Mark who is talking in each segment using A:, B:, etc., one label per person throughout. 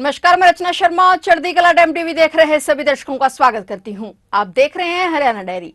A: नमस्कार, मैं रचना शर्मा। चढ़ती कला टाइम टीवी देख रहे सभी दर्शकों का स्वागत करती हूं। आप देख रहे हैं हरियाणा डायरी।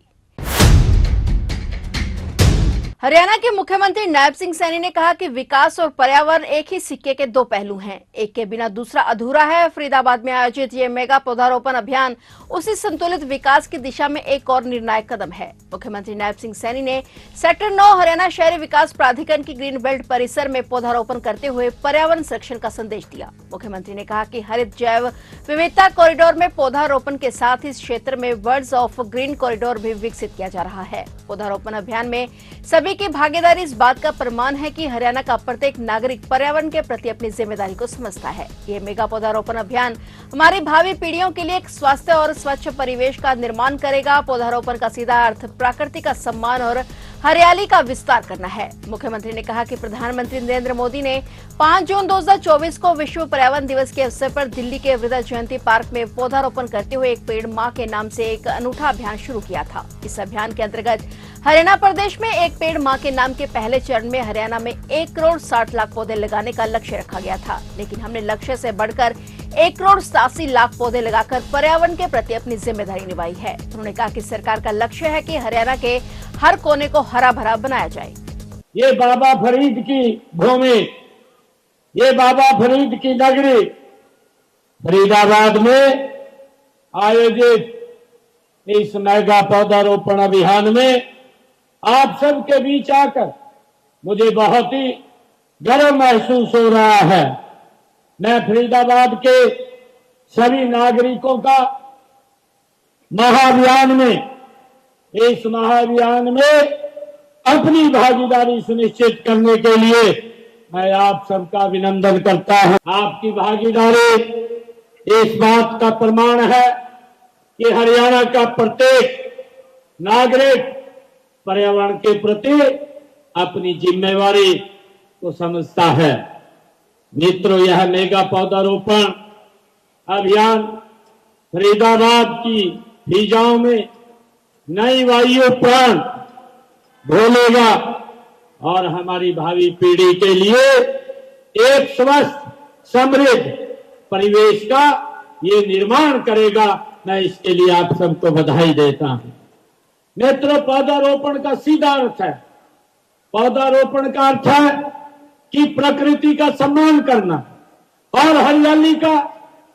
A: हरियाणा के मुख्यमंत्री नायब सिंह सैनी ने कहा कि विकास और पर्यावरण एक ही सिक्के के दो पहलू हैं, एक के बिना दूसरा अधूरा है। फरीदाबाद में आयोजित ये मेगा पौधारोपण अभियान उसी संतुलित विकास की दिशा में एक और निर्णायक कदम है। मुख्यमंत्री नायब सिंह सैनी ने सेक्टर 9 हरियाणा शहरी विकास प्राधिकरण की ग्रीन बेल्ट परिसर में पौधारोपण करते हुए पर्यावरण संरक्षण का संदेश दिया। मुख्यमंत्री ने कहा कि हरित जैव विविधता कॉरिडोर में पौधारोपण के साथ इस क्षेत्र में वर्ड्स ऑफ ग्रीन कॉरिडोर भी विकसित किया जा रहा है। पौधारोपण अभियान में सभी की भागीदारी इस बात का प्रमाण है कि हरियाणा का प्रत्येक नागरिक पर्यावरण के प्रति अपनी जिम्मेदारी को समझता है। ये मेगा पौधारोपण अभियान हमारी भावी पीढ़ियों के लिए एक स्वस्थ और स्वच्छ परिवेश का निर्माण करेगा। पौधारोपण का सीधा अर्थ प्रकृति का सम्मान और हरियाली का विस्तार करना है। मुख्यमंत्री ने कहा कि प्रधानमंत्री नरेंद्र मोदी ने 5 जून 2024 को विश्व पर्यावरण दिवस के अवसर पर दिल्ली के वृद्धा जयंती पार्क में पौधारोपण करते हुए एक पेड़ मां के नाम से एक अनूठा अभियान शुरू किया था। इस अभियान के अंतर्गत हरियाणा प्रदेश में एक पेड़ मां के नाम के पहले चरण में हरियाणा में 1 करोड़ 60 लाख पौधे लगाने का लक्ष्य रखा गया था, लेकिन हमने लक्ष्य से बढ़कर 1 करोड़ 87 लाख पौधे लगाकर पर्यावरण के प्रति अपनी जिम्मेदारी निभाई है। उन्होंने कहा कि सरकार का लक्ष्य है कि हरियाणा के हर कोने को हरा भरा बनाया जाए।
B: ये बाबा फरीद की भूमि, ये बाबा फरीद की नगरी फरीदाबाद में आयोजित इस मेगा पौधारोपण अभियान में आप सबके बीच आकर मुझे बहुत ही गर्व महसूस हो रहा है। मैं फरीदाबाद के सभी नागरिकों का महाअभियान में, इस महाअभियान में अपनी भागीदारी सुनिश्चित करने के लिए मैं आप सबका अभिनंदन करता हूं। आपकी भागीदारी इस बात का प्रमाण है कि हरियाणा का प्रत्येक नागरिक पर्यावरण के प्रति अपनी जिम्मेवारी को समझता है। मित्रों, यह मेगा पौधारोपण अभियान फरीदाबाद की फिजाओं में नई वायु प्राण घोलेगा और हमारी भावी पीढ़ी के लिए एक स्वस्थ समृद्ध परिवेश का ये निर्माण करेगा। मैं इसके लिए आप सबको बधाई देता हूं। मित्रों, पौधारोपण का सीधा अर्थ है, पौधारोपण का अर्थ है कि प्रकृति का सम्मान करना और हरियाली का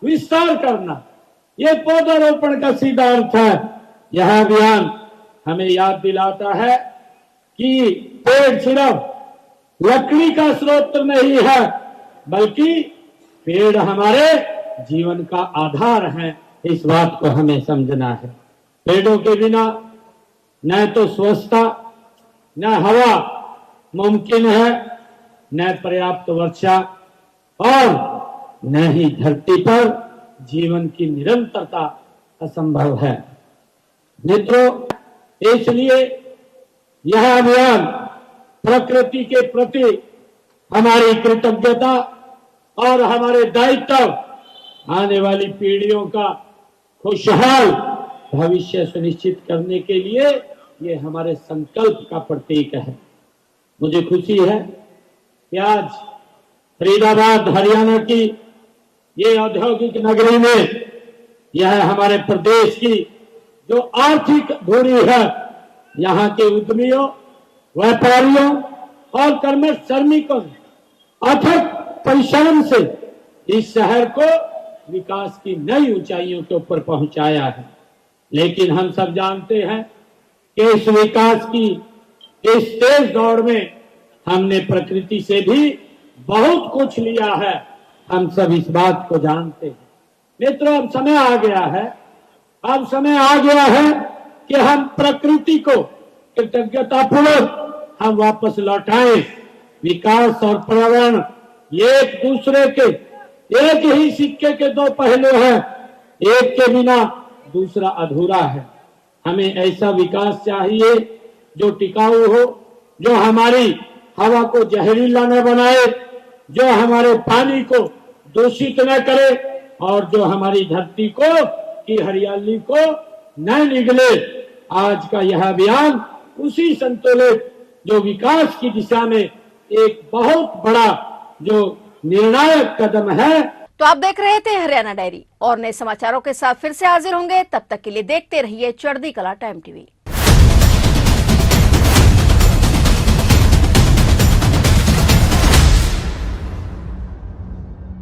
B: विस्तार करना। ये पौधारोपण का सीधा अर्थ है। यह अभियान हमें याद दिलाता है कि पेड़ सिर्फ लकड़ी का स्रोत नहीं है, बल्कि पेड़ हमारे जीवन का आधार है। इस बात को हमें समझना है। पेड़ों के बिना न तो स्वच्छता, न हवा मुमकिन है, न पर्याप्त वर्षा और न ही धरती पर जीवन की निरंतरता असंभव है। मित्रों, इसलिए यह अभियान प्रकृति के प्रति हमारी कृतज्ञता और हमारे दायित्व, आने वाली पीढ़ियों का खुशहाल भविष्य सुनिश्चित करने के लिए ये हमारे संकल्प का प्रतीक है। मुझे खुशी है कि आज फरीदाबाद हरियाणा की ये औद्योगिक नगरी में, यह हमारे प्रदेश की जो आर्थिक धुरी है, यहाँ के उद्यमियों, व्यापारियों और कर्मठ श्रमिकों ने अथक परिश्रम से इस शहर को विकास की नई ऊंचाइयों के ऊपर पहुंचाया है। लेकिन हम सब जानते हैं कि इस विकास की इस तेज दौड़ में हमने प्रकृति से भी बहुत कुछ लिया है। हम सब इस बात को जानते हैं। मित्रों, अब समय आ गया है, अब समय आ गया है कि हम प्रकृति को कृतज्ञतापूर्वक हम वापस लौटाएं। विकास और पर्यावरण ये एक दूसरे के, एक ही सिक्के के दो पहलू हैं, एक के बिना दूसरा अधूरा है। हमें ऐसा विकास चाहिए जो टिकाऊ हो, जो हमारी हवा को जहरीला न बनाए, जो हमारे पानी को दूषित न करे और जो हमारी धरती को की हरियाली को न निगले। आज का यह अभियान उसी संतुलित जो विकास की दिशा में एक बहुत बड़ा जो निर्णायक कदम है।
A: तो आप देख रहे थे हरियाणा डायरी और नए समाचारों के साथ फिर से हाजिर होंगे। तब तक के लिए देखते रहिए चढ़ती कला टाइम टीवी।